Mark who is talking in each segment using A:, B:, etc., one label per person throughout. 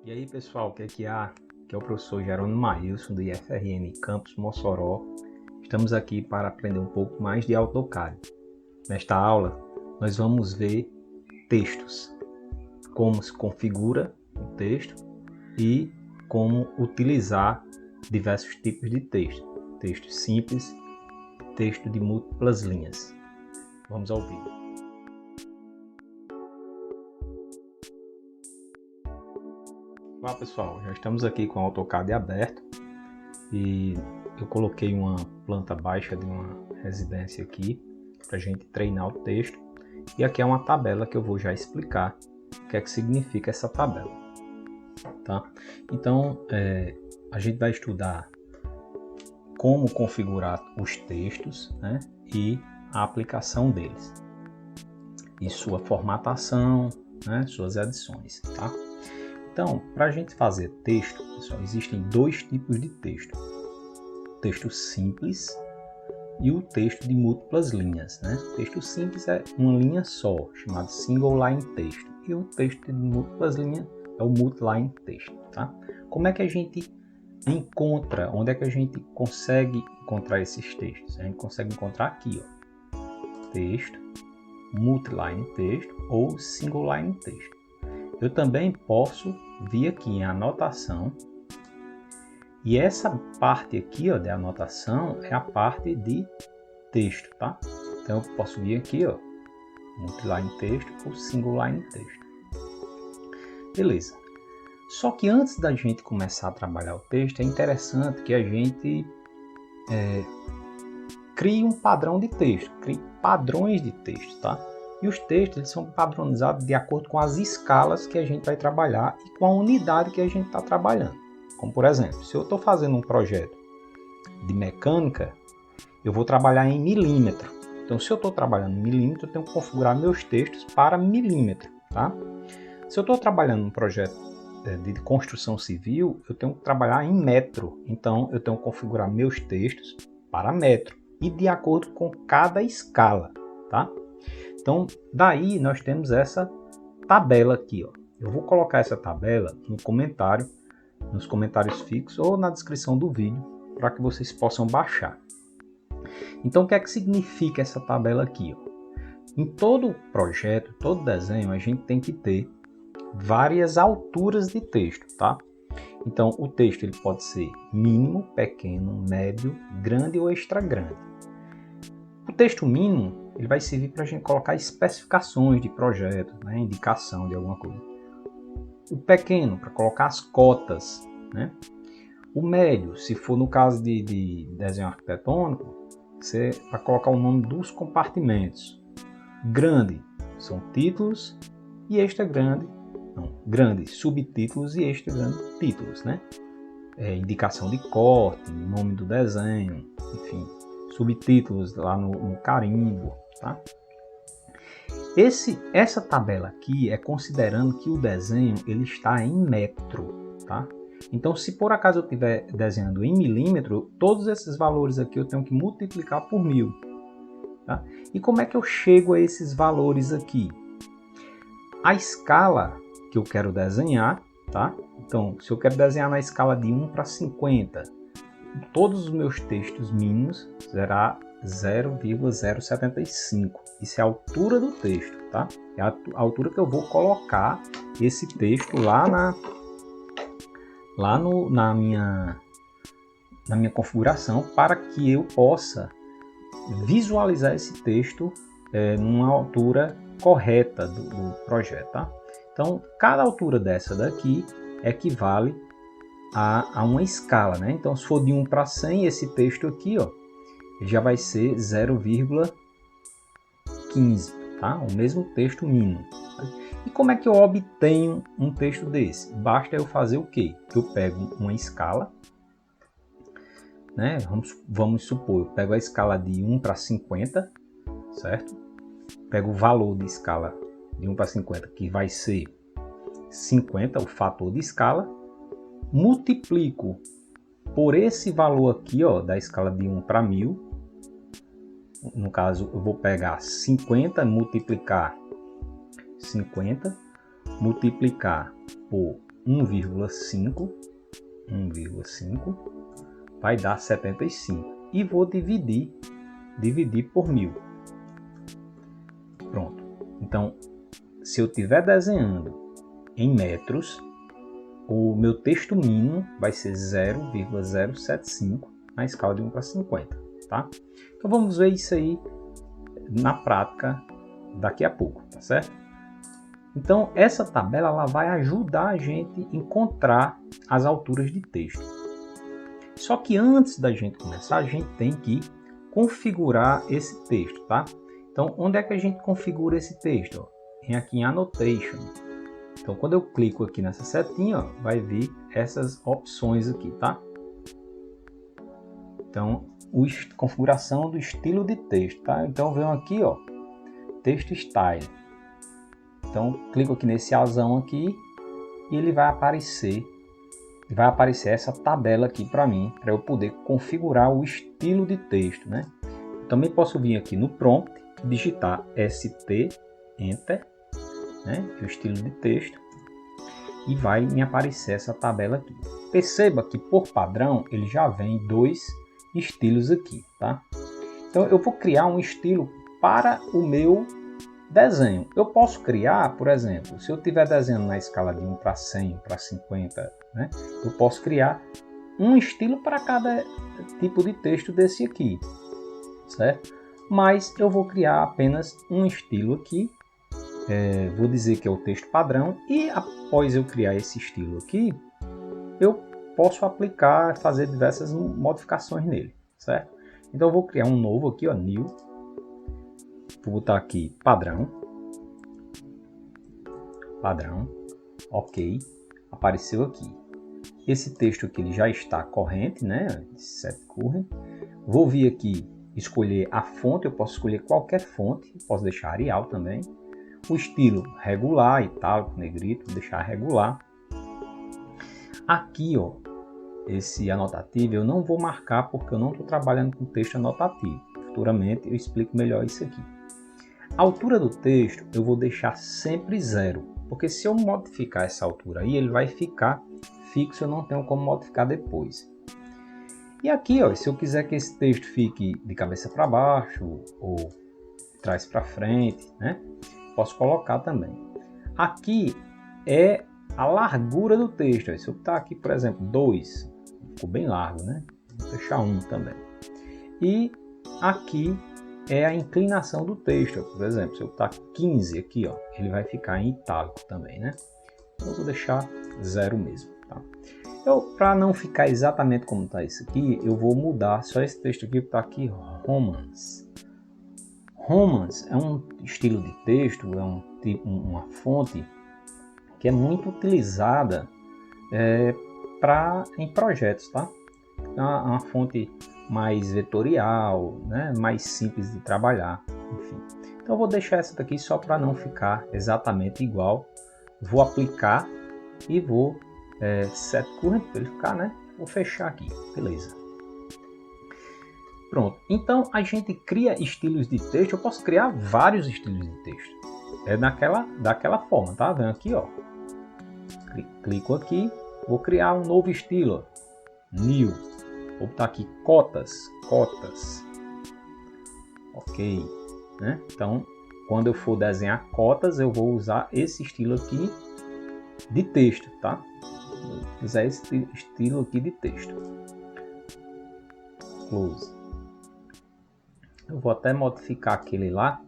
A: E aí pessoal, que é o professor Jerônimo Maílson do IFRN Campus Mossoró. Estamos aqui para aprender um pouco mais de AutoCAD. Nesta aula nós vamos ver textos, como se configura o texto e como utilizar diversos tipos de texto. Texto simples, texto de múltiplas linhas. Vamos ao vídeo. Olá pessoal, já estamos aqui com o AutoCAD aberto e eu coloquei uma planta baixa de uma residência aqui para a gente treinar o texto, e aqui é uma tabela que eu vou já explicar o que é que significa essa tabela, tá? Então a gente vai estudar como configurar os textos, né, e a aplicação deles e sua formatação, né, suas adições, tá? Então, para a gente fazer texto, pessoal, existem dois tipos de texto: o texto simples e o texto de múltiplas linhas, né? O texto simples é uma linha só, chamado single line text, e o texto de múltiplas linhas é o multiline text, tá? Como é que a gente encontra, onde é que a gente consegue encontrar esses textos? A gente consegue encontrar aqui, ó, texto, multiline text ou single line text. Eu também posso vir aqui em anotação, e essa parte aqui, ó, de anotação é a parte de texto, tá? Então eu posso vir aqui, ó, multiline text ou single line text. Beleza. Só que antes da gente começar a trabalhar o texto, é interessante que a gente crie um padrão de texto, crie padrões de texto, tá? E os textos eles são padronizados de acordo com as escalas que a gente vai trabalhar e com a unidade que a gente está trabalhando. Como por exemplo, se eu estou fazendo um projeto de mecânica, eu vou trabalhar em milímetro. Então, se eu estou trabalhando em milímetro, eu tenho que configurar meus textos para milímetro, tá? Se eu estou trabalhando em um projeto de construção civil, eu tenho que trabalhar em metro. Então, eu tenho que configurar meus textos para metro e de acordo com cada escala, tá? Então, daí nós temos essa tabela aqui, ó. Eu vou colocar essa tabela no comentário, nos comentários fixos ou na descrição do vídeo, para que vocês possam baixar. Então, o que é que significa essa tabela aqui, ó? Em todo projeto, todo desenho, a gente tem que ter várias alturas de texto, tá? Então, o texto ele pode ser mínimo, pequeno, médio, grande ou extra grande. O texto mínimo ele vai servir para a gente colocar especificações de projetos, né, indicação de alguma coisa. O pequeno, para colocar as cotas, né? O médio, se for no caso de desenho arquitetônico, você vai colocar o nome dos compartimentos. Grande são títulos e extra grande, não, grande subtítulos e extra grande títulos, né? Indicação de corte, nome do desenho, enfim, subtítulos lá no carimbo, tá? Essa tabela aqui é considerando que o desenho ele está em metro, tá? Então, se por acaso eu estiver desenhando em milímetro, todos esses valores aqui eu tenho que multiplicar por 1000. Tá? E como é que eu chego a esses valores aqui? A escala que eu quero desenhar, tá? Então, se eu quero desenhar na escala de 1 para 50, todos os meus textos mínimos será 0,075. Isso é a altura do texto, tá? É a altura que eu vou colocar esse texto na minha configuração, para que eu possa visualizar esse texto numa altura correta do projeto, tá? Então, cada altura dessa daqui equivale a uma escala, né? Então, se for de 1 para 100, esse texto aqui, ó, já vai ser 0,15, tá? O mesmo texto mínimo. E como é que eu obtenho um texto desse? Basta eu fazer o quê? Eu pego uma escala, né? Vamos supor, eu pego a escala de 1 para 50, certo? Pego o valor de escala de 1 para 50, que vai ser 50, o fator de escala, multiplico por esse valor aqui, ó, da escala de 1 para 1000. No caso, eu vou pegar 50, multiplicar 50, multiplicar por 1,5 vai dar 75. E vou dividir por 1000. Pronto. Então, se eu estiver desenhando em metros, o meu texto mínimo vai ser 0,075 na escala de 1 para 50. Tá? Então vamos ver isso aí na prática daqui a pouco, tá certo? Então essa tabela ela vai ajudar a gente a encontrar as alturas de texto. Só que antes da gente começar, a gente tem que configurar esse texto, tá? Então onde é que a gente configura esse texto? Vem aqui em Annotation. Então quando eu clico aqui nessa setinha, ó, vai vir essas opções aqui, tá? Então, configuração do estilo de texto, tá? Então, eu venho aqui, ó, texto style. Então, clico aqui nesse azão aqui e ele vai aparecer essa tabela aqui para mim, para eu poder configurar o estilo de texto, né? Eu também posso vir aqui no prompt, digitar ST, Enter, né? O estilo de texto, e vai me aparecer essa tabela aqui. Perceba que por padrão ele já vem 2 estilos aqui, tá? Então eu vou criar um estilo para o meu desenho. Eu posso criar, por exemplo, se eu estiver desenhando na escala de 1 para 100, para 50, né? Eu posso criar um estilo para cada tipo de texto desse aqui, certo? Mas eu vou criar apenas um estilo aqui, vou dizer que é o texto padrão, e após eu criar esse estilo aqui, eu posso aplicar, fazer diversas modificações nele, certo? Então eu vou criar um novo aqui, ó, new. Vou botar aqui padrão, ok, apareceu aqui. Esse texto aqui ele já está corrente, né? Set current. Vou vir aqui escolher a fonte, eu posso escolher qualquer fonte, posso deixar Arial também. O estilo regular, itálico, negrito, vou deixar regular. Aqui, ó, esse anotativo eu não vou marcar porque eu não estou trabalhando com texto anotativo. Futuramente eu explico melhor isso aqui. A altura do texto eu vou deixar sempre 0, porque se eu modificar essa altura aí, ele vai ficar fixo, eu não tenho como modificar depois. E aqui, ó, se eu quiser que esse texto fique de cabeça para baixo ou de trás para frente, né? Posso colocar também. Aqui é a largura do texto. Se eu botar aqui, por exemplo, 2, ficou bem largo, né? Vou deixar 1 também. E aqui é a inclinação do texto. Por exemplo, se eu botar 15 aqui, ó, ele vai ficar em itálico também, né? Então, eu vou deixar 0 mesmo, tá? Para não ficar exatamente como está isso aqui, eu vou mudar só esse texto aqui, que está aqui Romance. Romance é um estilo de texto, é uma fonte que é muito utilizada em projetos, tá? É uma fonte mais vetorial, né? Mais simples de trabalhar, enfim. Então eu vou deixar essa daqui só para não ficar exatamente igual. Vou aplicar e vou set current para ele ficar, né? Vou fechar aqui, beleza. Pronto, então a gente cria estilos de texto, eu posso criar vários estilos de texto. É daquela forma, tá? Vem aqui, ó. Clico aqui, vou criar um novo estilo, ó. New. Vou botar aqui cotas. Ok, né? Então, quando eu for desenhar cotas, eu vou usar esse estilo aqui de texto, tá? Vou usar esse estilo aqui de texto. Close. Eu vou até modificar aquele lá,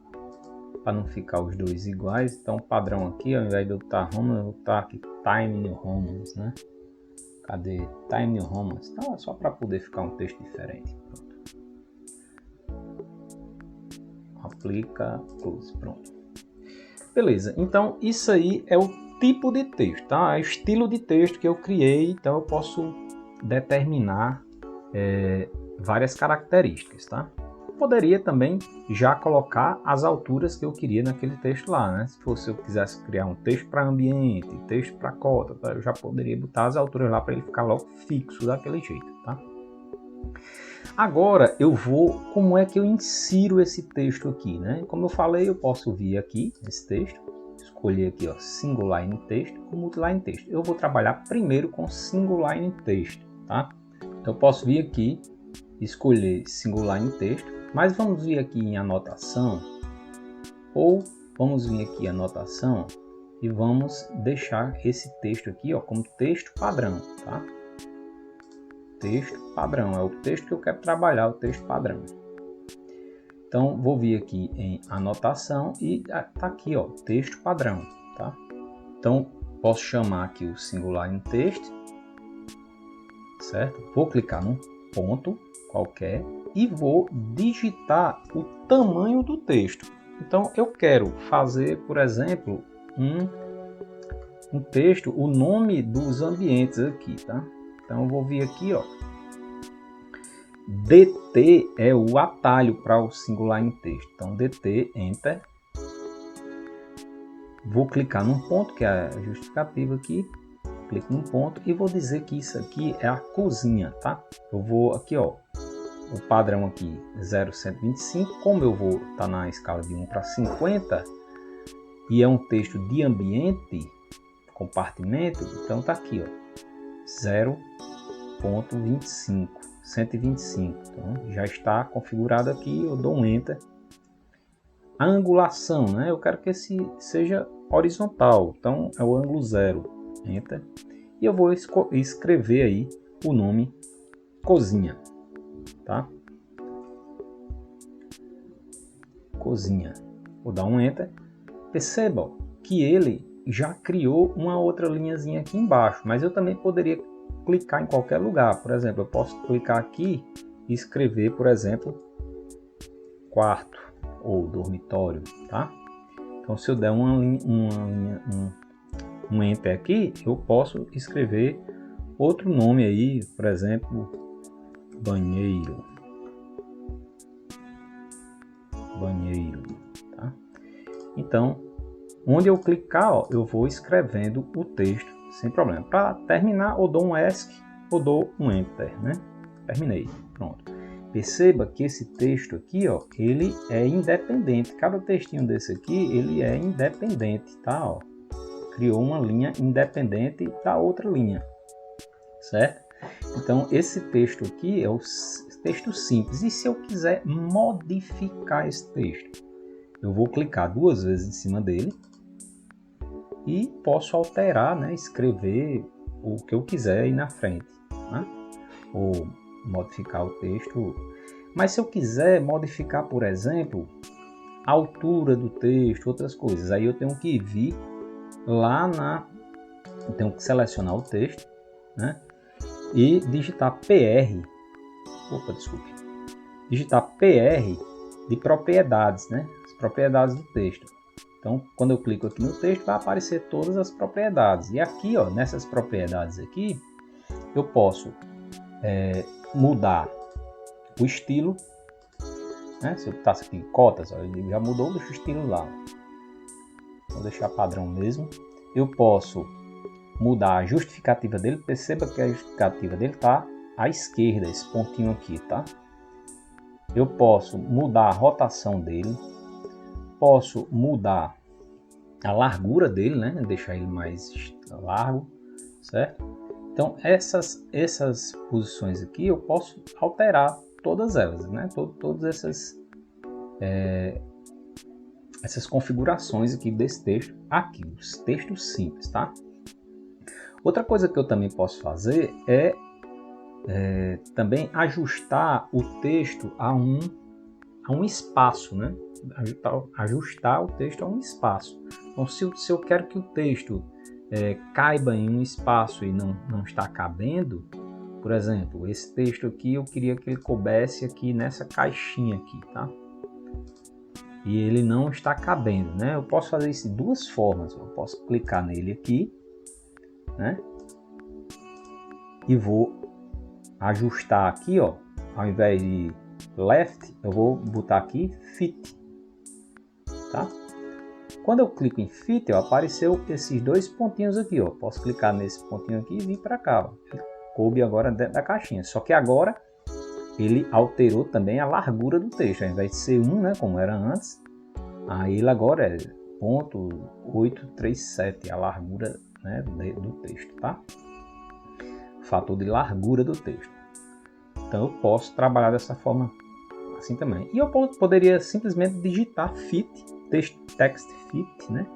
A: para não ficar os dois iguais. Então, padrão aqui, ao invés de eu botar Romance, eu vou botar aqui Time New Romance, né? Cadê? Time New Romance. Então, é só para poder ficar um texto diferente. Pronto. Aplica, close, pronto. Beleza, então isso aí é o tipo de texto, tá? É o estilo de texto que eu criei, então eu posso determinar várias características, tá? Poderia também já colocar as alturas que eu queria naquele texto lá, né? Se eu quisesse criar um texto para ambiente, texto para cota, tá? Eu já poderia botar as alturas lá para ele ficar logo fixo daquele jeito, tá? Agora como é que eu insiro esse texto aqui, né? Como eu falei, eu posso vir aqui nesse texto, escolher aqui, ó, single line texto ou multiline texto. Eu vou trabalhar primeiro com single line texto, tá? Então eu posso vir aqui, escolher single line texto, mas vamos vir aqui em anotação, ou vamos vir aqui em anotação e vamos deixar esse texto aqui, ó, como texto padrão, tá? Texto padrão, é o texto que eu quero trabalhar, o texto padrão. Então, vou vir aqui em anotação e tá aqui, ó, texto padrão, tá? Então, posso chamar aqui o single line text, certo? Vou clicar num ponto qualquer e vou digitar o tamanho do texto. Então, eu quero fazer, por exemplo, um texto, o nome dos ambientes aqui, tá? Então, eu vou vir aqui, ó. DT é o atalho para o single line text. Então, DT, Enter. Vou clicar num ponto, que é a justificativa aqui. Clico num ponto e vou dizer que isso aqui é a cozinha, tá? Eu vou aqui, ó, o padrão aqui 0,125. Como eu vou estar na escala de 1 para 50 e é um texto de ambiente, compartimento, então tá aqui, ó, 0,25. 125, então já está configurado aqui, eu dou um Enter. A angulação, né? Eu quero que esse seja horizontal, então é o ângulo 0, Enter. E eu vou escrever aí o nome cozinha, tá? Cozinha. Vou dar um Enter. Perceba que ele já criou uma outra linhazinha aqui embaixo, mas eu também poderia clicar em qualquer lugar. Por exemplo, eu posso clicar aqui e escrever, por exemplo, quarto ou dormitório, tá? Então, se eu der um Enter aqui, eu posso escrever outro nome aí, por exemplo, banheiro, tá? Então, onde eu clicar, ó, eu vou escrevendo o texto sem problema. Para terminar, eu dou um ESC ou dou um Enter, né? Terminei, pronto. Perceba que esse texto aqui, ó, ele é independente. Cada textinho desse aqui, ele é independente, tá? Ó, criou uma linha independente da outra linha, certo? Então, esse texto aqui é o texto simples. E se eu quiser modificar esse texto, eu vou clicar duas vezes em cima dele e posso alterar, né, escrever o que eu quiser aí na frente, né? Ou modificar o texto. Mas se eu quiser modificar, por exemplo, a altura do texto, outras coisas, aí eu tenho que vir lá eu tenho que selecionar o texto, né, e digitar PR, digitar PR de propriedades, né, as propriedades do texto. Então, quando eu clico aqui no texto, vai aparecer todas as propriedades. E aqui, ó, nessas propriedades aqui, eu posso mudar o estilo, né? Se eu botasse aqui cotas, ó, ele já mudou o estilo lá. Vou deixar padrão mesmo. Eu posso mudar a justificativa dele. Perceba que a justificativa dele está à esquerda, esse pontinho aqui, tá? Eu posso mudar a rotação dele. Posso mudar a largura dele, né? Deixar ele mais largo, certo? Então, essas posições aqui eu posso alterar todas elas, né? Todas essas configurações aqui desse texto, aqui, os textos simples, tá? Outra coisa que eu também posso fazer é também ajustar o texto a um espaço, né? Ajustar o texto a um espaço. Então, se eu quero que o texto caiba em um espaço e não está cabendo, por exemplo, esse texto aqui eu queria que ele coubesse aqui nessa caixinha aqui, tá? E ele não está cabendo, né? Eu posso fazer isso de duas formas. Eu posso clicar nele aqui, né? E vou ajustar aqui, ó. Ao invés de left, eu vou botar aqui fit, tá? Quando eu clico em fit, ó, apareceu esses dois pontinhos aqui, ó. Posso clicar nesse pontinho aqui e vir para cá, ó. Coube agora dentro da caixinha. Só que agora ele alterou também a largura do texto. Ao invés de ser 1, né, como era antes, aí ele agora 0,837, a largura, né, do texto, tá? Fator de largura do texto. Então eu posso trabalhar dessa forma assim também. E eu poderia simplesmente digitar fit, text fit, né?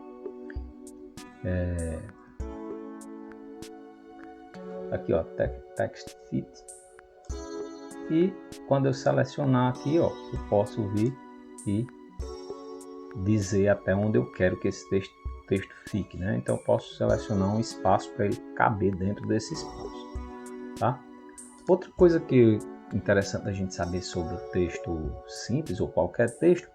A: Aqui, ó, text fit. E quando eu selecionar aqui, ó, eu posso vir e dizer até onde eu quero que esse texto fique, né? Então eu posso selecionar um espaço para ele caber dentro desse espaço, tá? Outra coisa que é interessante a gente saber sobre o texto simples ou qualquer texto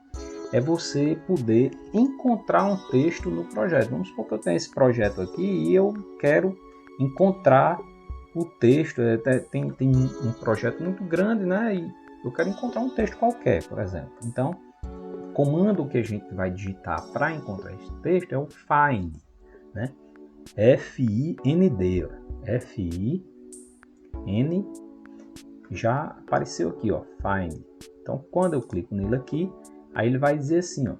A: é você poder encontrar um texto no projeto. Vamos supor que eu tenho esse projeto aqui e eu quero encontrar o texto. Tem um projeto muito grande, né? E eu quero encontrar um texto qualquer, por exemplo. Então, o comando que a gente vai digitar para encontrar esse texto é o find, né? F-I-N-D, F-I-N, já apareceu aqui, ó, find. Então, quando eu clico nele aqui, aí ele vai dizer assim, ó,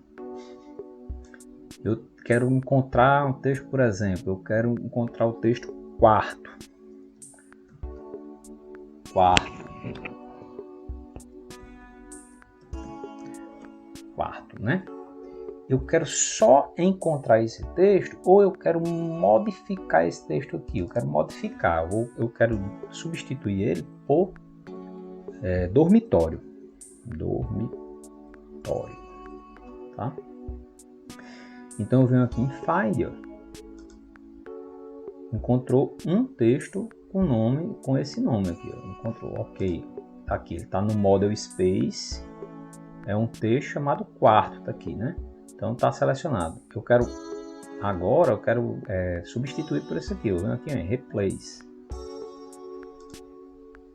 A: eu quero encontrar um texto, por exemplo, eu quero encontrar o texto quarto, né? Eu quero só encontrar esse texto ou eu quero modificar esse texto aqui? Eu quero modificar, ou eu quero substituir ele por dormitório, tá? Então eu venho aqui em Find, ó, encontrou um texto com esse nome aqui, ó, encontrou, ok, tá aqui, ele está no Model Space, é um texto chamado quarto, tá aqui, né? Então está selecionado. Eu quero substituir por esse aqui, eu venho aqui em Replace.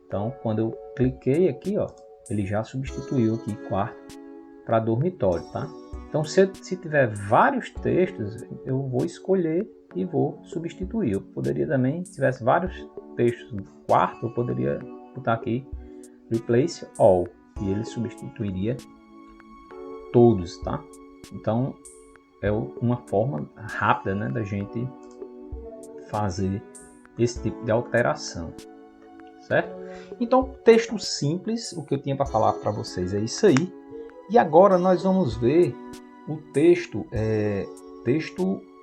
A: Então quando eu cliquei aqui, ó, ele já substituiu aqui quarto para dormitório, tá? Então se tiver vários textos, eu vou escolher e vou substituir. Eu poderia também, se tivesse vários textos no quarto, eu poderia botar aqui Replace All e ele substituiria todos, tá? Então é uma forma rápida, né, da gente fazer esse tipo de alteração, certo? Então, texto simples, o que eu tinha para falar para vocês é isso aí. E agora nós vamos ver o texto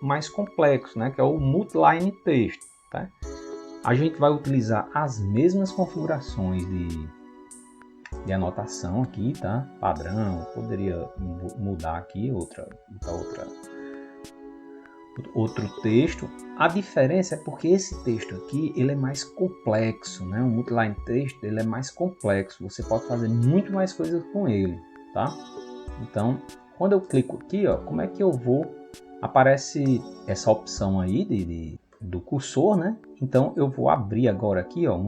A: mais complexo, né, que é o multiline texto, tá? A gente vai utilizar as mesmas configurações de anotação aqui, tá? Padrão, poderia mudar aqui outro texto. A diferença é porque esse texto aqui ele é mais complexo, né? O multiline texto ele é mais complexo. Você pode fazer muito mais coisas com ele, tá? Então, quando eu clico aqui, ó, como é que eu vou? Aparece essa opção aí do cursor, né? Então eu vou abrir agora aqui, ó,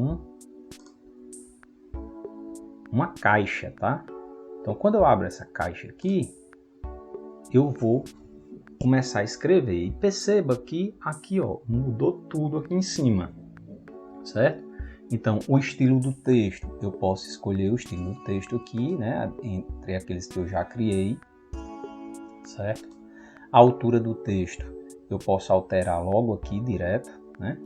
A: uma caixa, tá? Então quando eu abro essa caixa aqui, eu vou começar a escrever e perceba que aqui, ó, mudou tudo aqui em cima, certo? Então o estilo do texto, eu posso escolher o estilo do texto aqui, né, entre aqueles que eu já criei, certo? A altura do texto eu posso alterar logo aqui direto, né?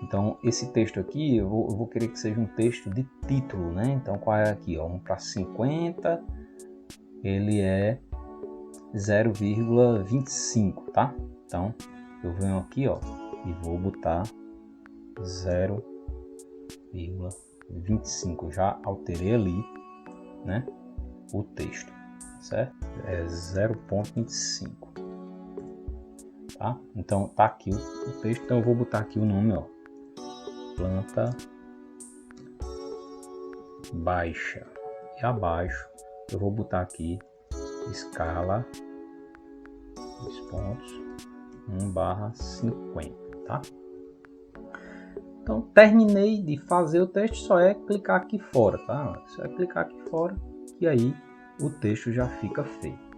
A: Então esse texto aqui eu vou querer que seja um texto de título, né? Então qual é aqui, ó, 1 para 50, ele é 0,25, tá? Então eu venho aqui, ó, e vou botar 0,25, já alterei ali, né, o texto, certo? É 0,25, tá? Então tá aqui o texto, então eu vou botar aqui o nome, ó, planta baixa, e abaixo eu vou botar aqui escala 2 pontos 1/50, tá? Então terminei de fazer o texto, só é clicar aqui fora, tá? Só é clicar aqui fora e aí o texto já fica feito.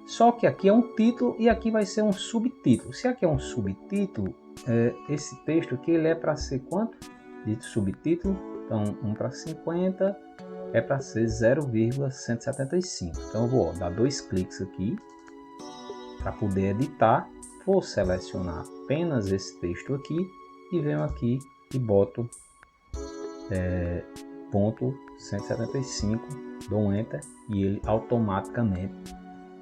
A: Só que aqui é um título e aqui vai ser um subtítulo. Se aqui é um subtítulo, esse texto aqui ele é para ser quanto de subtítulo? Então 1 para 50 é para ser 0,175. Então eu vou dar 2 cliques aqui Para poder editar, vou selecionar apenas esse texto aqui e venho aqui e boto ponto 175, dou um Enter e ele automaticamente,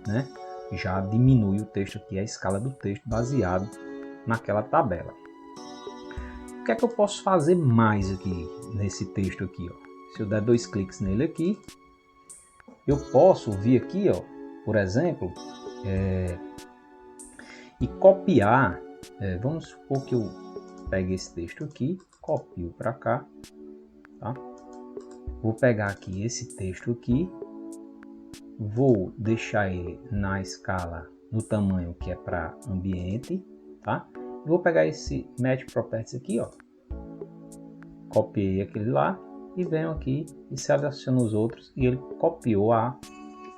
A: né, já diminui o texto aqui, a escala do texto baseado naquela tabela. O que é que eu posso fazer mais aqui nesse texto aqui, ó? Se eu der 2 cliques nele aqui, eu posso vir aqui, ó, por exemplo, e copiar. Vamos supor que eu pegue esse texto aqui, copio para cá, tá? Vou pegar aqui esse texto aqui, vou deixar ele na escala, no tamanho que é para ambiente, tá? Vou pegar esse Match Properties aqui, ó, copiei aquele lá e venho aqui e seleciono os outros e ele copiou a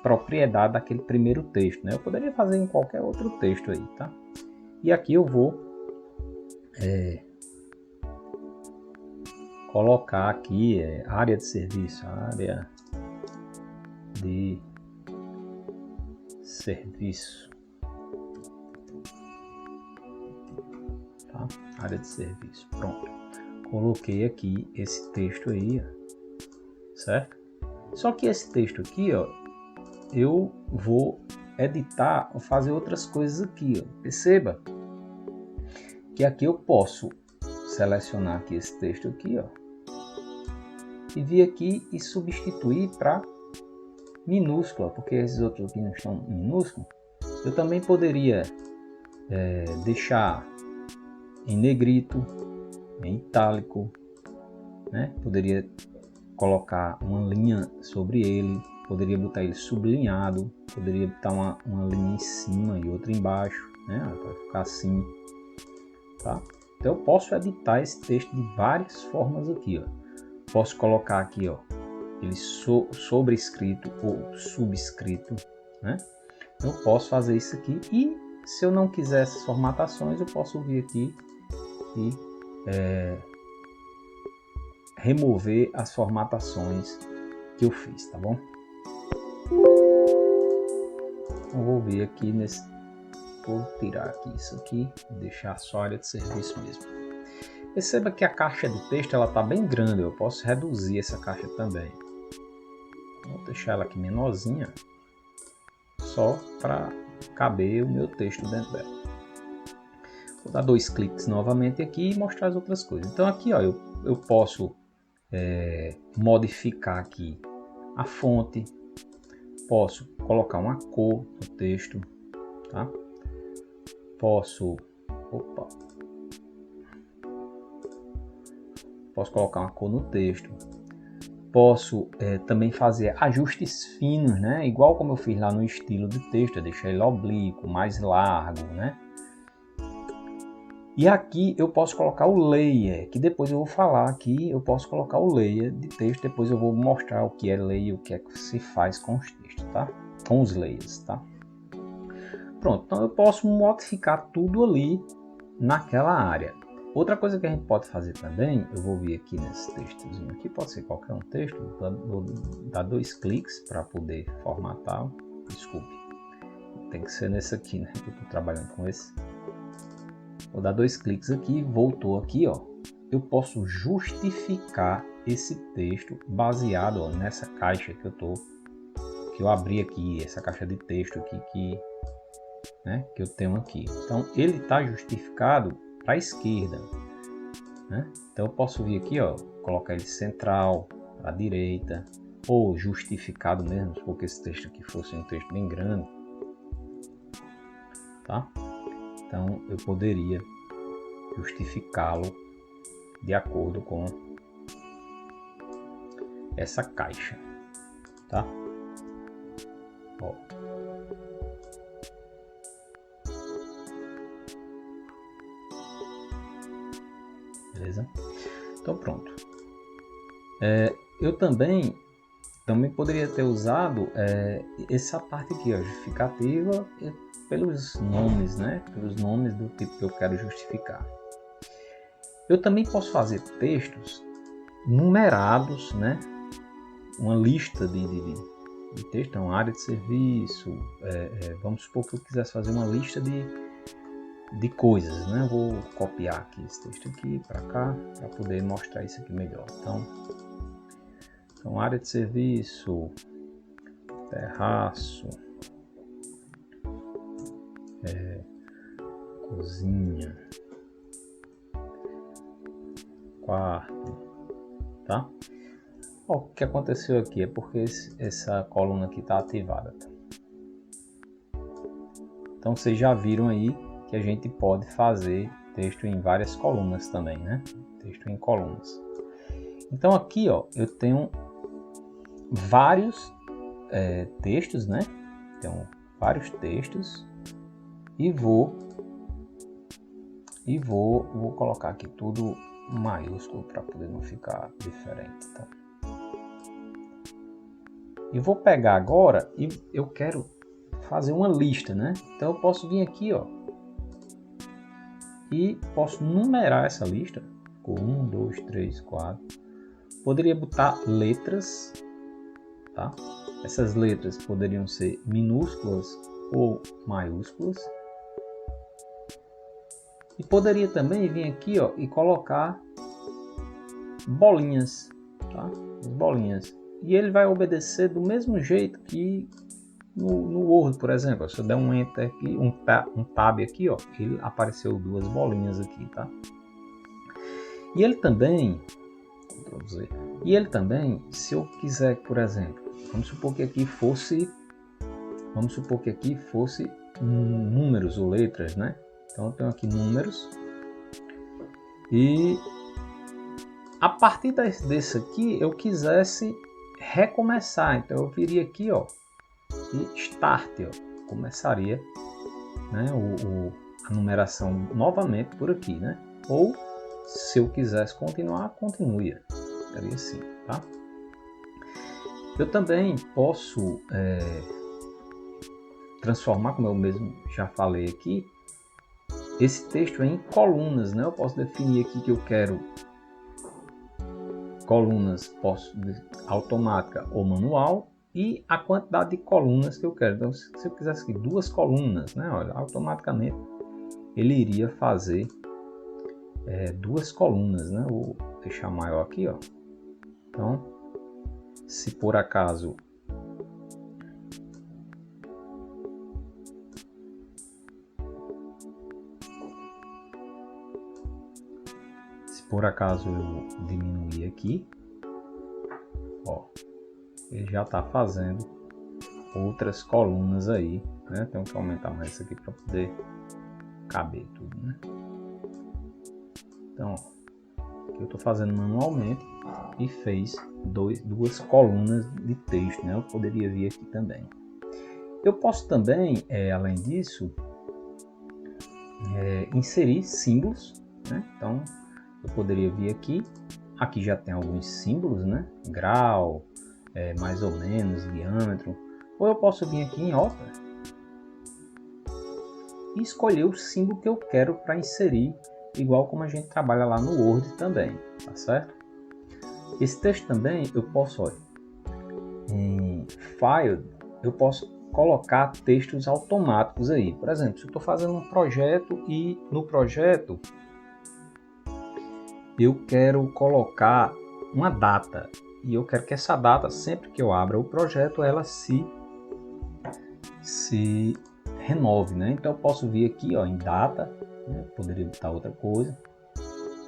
A: propriedade daquele primeiro texto, né? Eu poderia fazer em qualquer outro texto aí, tá? E aqui eu vou colocar aqui área de serviço, área de serviço, tá? Área de serviço, pronto. Coloquei aqui esse texto aí, ó, certo? Só que esse texto aqui, ó, eu vou editar ou fazer outras coisas aqui, ó. Perceba que aqui eu posso selecionar aqui esse texto aqui, ó, e vir aqui e substituir para minúscula, porque esses outros aqui não estão minúsculos. Eu também poderia deixar em negrito, em itálico, né? Poderia colocar uma linha sobre ele, poderia botar ele sublinhado, poderia botar uma linha em cima e outra embaixo, né? Para ficar assim, tá? Então eu posso editar esse texto de várias formas aqui, ó. Posso colocar aqui, ó, ele sobrescrito ou subscrito, né? Então eu posso fazer isso aqui e se eu não quiser essas formatações, eu posso vir aqui e remover as formatações que eu fiz, tá bom? Eu vou vir aqui vou tirar aqui isso aqui e deixar só a área de serviço mesmo. Perceba que a caixa de texto ela está bem grande, eu posso reduzir essa caixa também. Vou deixar ela aqui menorzinha, só para caber o meu texto dentro dela. Vou dar 2 cliques novamente aqui e mostrar as outras coisas. Então aqui, ó, eu posso modificar aqui a fonte, posso colocar uma cor no texto, tá? Posso colocar uma cor no texto, posso também fazer ajustes finos, né? Igual como eu fiz lá no estilo de texto, eu deixei ele oblíquo, mais largo, né? E aqui eu posso colocar o layer, que depois eu vou falar aqui, eu posso colocar o layer de texto, depois eu vou mostrar o que é layer, o que é que se faz com os textos, tá? Com os layers, tá? Pronto, então eu posso modificar tudo ali naquela área. Outra coisa que a gente pode fazer também, eu vou vir aqui nesse textozinho aqui, pode ser qualquer um texto, vou dar 2 cliques para poder formatar, desculpe, tem que ser nesse aqui, né, que eu estou trabalhando com esse. Vou dar 2 cliques aqui, voltou aqui, ó, eu posso justificar esse texto baseado, ó, nessa caixa que eu abri aqui, essa caixa de texto aqui que eu tenho aqui. Então ele está justificado para a esquerda, né? Então eu posso vir aqui, ó, colocar ele central, para a direita, ou justificado mesmo, porque esse texto aqui fosse um texto bem grande, tá? Então eu poderia justificá-lo de acordo com essa caixa, tá? Ó. Beleza? Então pronto. Eu também poderia ter usado essa parte aqui, ó, justificativa, pelos nomes, né? Pelos nomes do tipo que eu quero justificar. Eu também posso fazer textos numerados, né? Uma lista de texto, então área de serviço, vamos supor que eu quisesse fazer uma lista de coisas, né? Eu vou copiar aqui esse texto aqui para cá, para poder mostrar isso aqui melhor. Então área de serviço, terraço, cozinha, quarto, tá? Ó, o que aconteceu aqui é porque essa coluna aqui está ativada. Tá? Então vocês já viram aí que a gente pode fazer texto em várias colunas também, né? Texto em colunas. Então aqui, ó, eu tenho vários textos, né? Então vários textos e vou colocar aqui tudo maiúsculo para poder não ficar diferente, tá? E vou pegar agora e eu quero fazer uma lista, né? Então eu posso vir aqui, ó, e posso numerar essa lista. 1, 2, 3, 4. Poderia botar letras, tá? Essas letras poderiam ser minúsculas ou maiúsculas. E poderia também vir aqui, ó, e colocar bolinhas, tá? Bolinhas. E ele vai obedecer do mesmo jeito que no Word, por exemplo. Se eu der um Enter aqui, um Tab aqui, ó, ele apareceu duas bolinhas aqui, tá? E ele também, se eu quiser, por exemplo, vamos supor que aqui fosse números ou letras, né? Então eu tenho aqui números e a partir desse aqui eu quisesse recomeçar, então eu viria aqui, ó, e Start, ó, começaria, né, a numeração novamente por aqui, né? Ou se eu quisesse continuar, continue, seria assim, tá? Eu também posso transformar, como eu mesmo já falei aqui, esse texto em colunas, né? Eu posso definir aqui que eu quero colunas automática ou manual e a quantidade de colunas que eu quero. Então, se eu quisesse aqui 2 colunas, né? Olha, automaticamente ele iria fazer 2 colunas, né? Vou deixar maior aqui, ó. Então, se por acaso eu diminuir aqui, ó, ele já está fazendo outras colunas aí, né? Tenho que aumentar mais isso aqui para poder caber tudo, né? Então, ó, aqui eu estou fazendo manualmente e fez 2 colunas de texto, né? Eu poderia vir aqui também. Eu posso também, além disso, inserir símbolos, né? Então, eu poderia vir aqui já tem alguns símbolos, né? Grau, mais ou menos, diâmetro. Ou eu posso vir aqui em Opera e escolher o símbolo que eu quero para inserir, igual como a gente trabalha lá no Word também, tá certo? Esse texto também eu posso, olha, em File, eu posso colocar textos automáticos aí. Por exemplo, se eu estou fazendo um projeto e no projeto eu quero colocar uma data e eu quero que essa data, sempre que eu abra o projeto, ela se renove, né? Então eu posso vir aqui, ó, em data, né? Poderia botar outra coisa,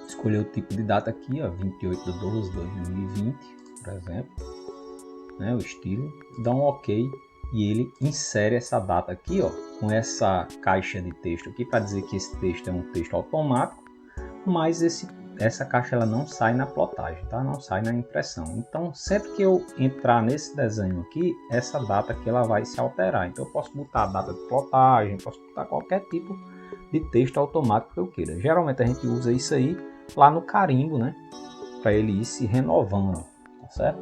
A: escolher o tipo de data aqui, ó, 28/12/2020, por exemplo, né? O estilo, dá um OK e ele insere essa data aqui, ó, com essa caixa de texto aqui para dizer que esse texto é um texto automático, mas essa caixa ela não sai na plotagem, tá? Não sai na impressão. Então, sempre que eu entrar nesse desenho aqui, essa data aqui ela vai se alterar. Então, eu posso botar a data de plotagem, posso botar qualquer tipo de texto automático que eu queira. Geralmente a gente usa isso aí lá no carimbo, né? Para ele ir se renovando, tá certo?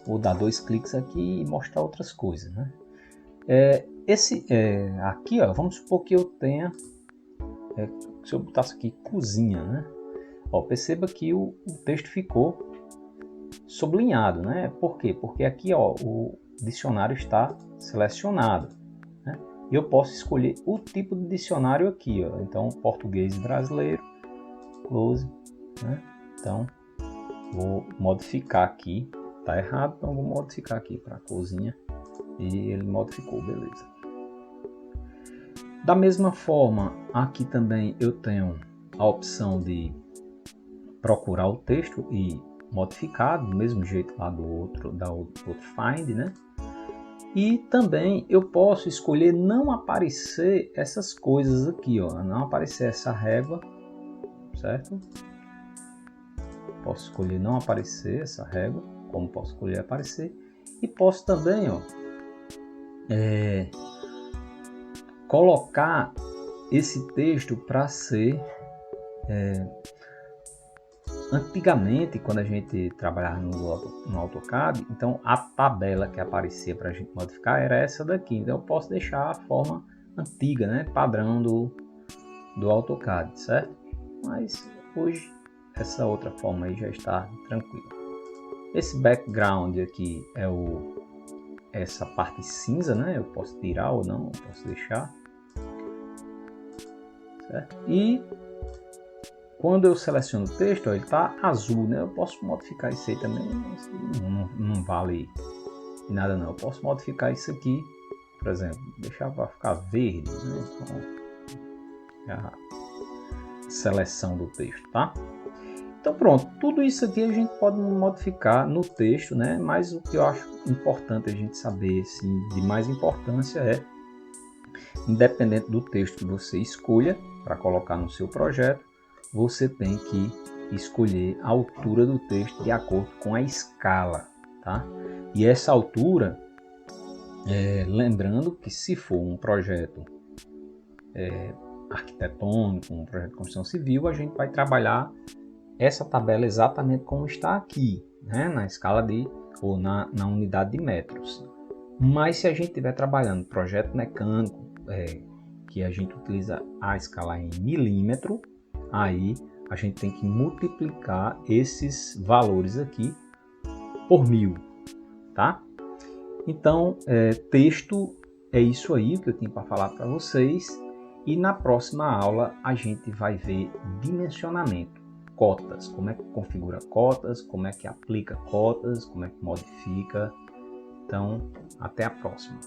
A: Vou dar 2 cliques aqui e mostrar outras coisas, né? Aqui, ó, vamos supor que eu tenha se eu botasse aqui cozinha, né? Ó, perceba que o texto ficou sublinhado, né? Por quê? Porque aqui, ó, o dicionário está selecionado, né? E eu posso escolher o tipo de dicionário aqui, ó. Então, português brasileiro, close, né? Então, vou modificar aqui. Tá errado, então vou modificar aqui para cozinha. E ele modificou, beleza. Da mesma forma, aqui também eu tenho a opção de procurar o texto e modificar do mesmo jeito lá do outro find, né? E também eu posso escolher não aparecer essas coisas aqui, ó, não aparecer essa régua, certo? Posso escolher não aparecer essa régua, como posso escolher aparecer, e posso também, ó, colocar esse texto para ser antigamente, quando a gente trabalhava no AutoCAD, então a tabela que aparecia para a gente modificar era essa daqui. Então eu posso deixar a forma antiga, né, padrão do AutoCAD, certo? Mas hoje essa outra forma aí já está tranquila. Esse background aqui é essa parte cinza, né? Eu posso tirar ou não, posso deixar, certo? E quando eu seleciono o texto, ó, ele está azul, né? Eu posso modificar isso aí também, não vale nada não. Eu posso modificar isso aqui, por exemplo, deixar para ficar verde, né? Então, a seleção do texto, tá? Então pronto, tudo isso aqui a gente pode modificar no texto, né? Mas o que eu acho importante a gente saber, assim, de mais importância é, independente do texto que você escolha para colocar no seu projeto, você tem que escolher a altura do texto de acordo com a escala, tá? E essa altura, lembrando que se for um projeto arquitetônico, um projeto de construção civil, a gente vai trabalhar essa tabela exatamente como está aqui, né? Na escala ou na unidade de metros. Mas se a gente estiver trabalhando projeto mecânico, que a gente utiliza a escala em milímetro, aí a gente tem que multiplicar esses valores aqui por 1000, tá? Então, texto é isso aí que eu tinha para falar para vocês. E na próxima aula a gente vai ver dimensionamento, cotas, como é que configura cotas, como é que aplica cotas, como é que modifica. Então, até a próxima.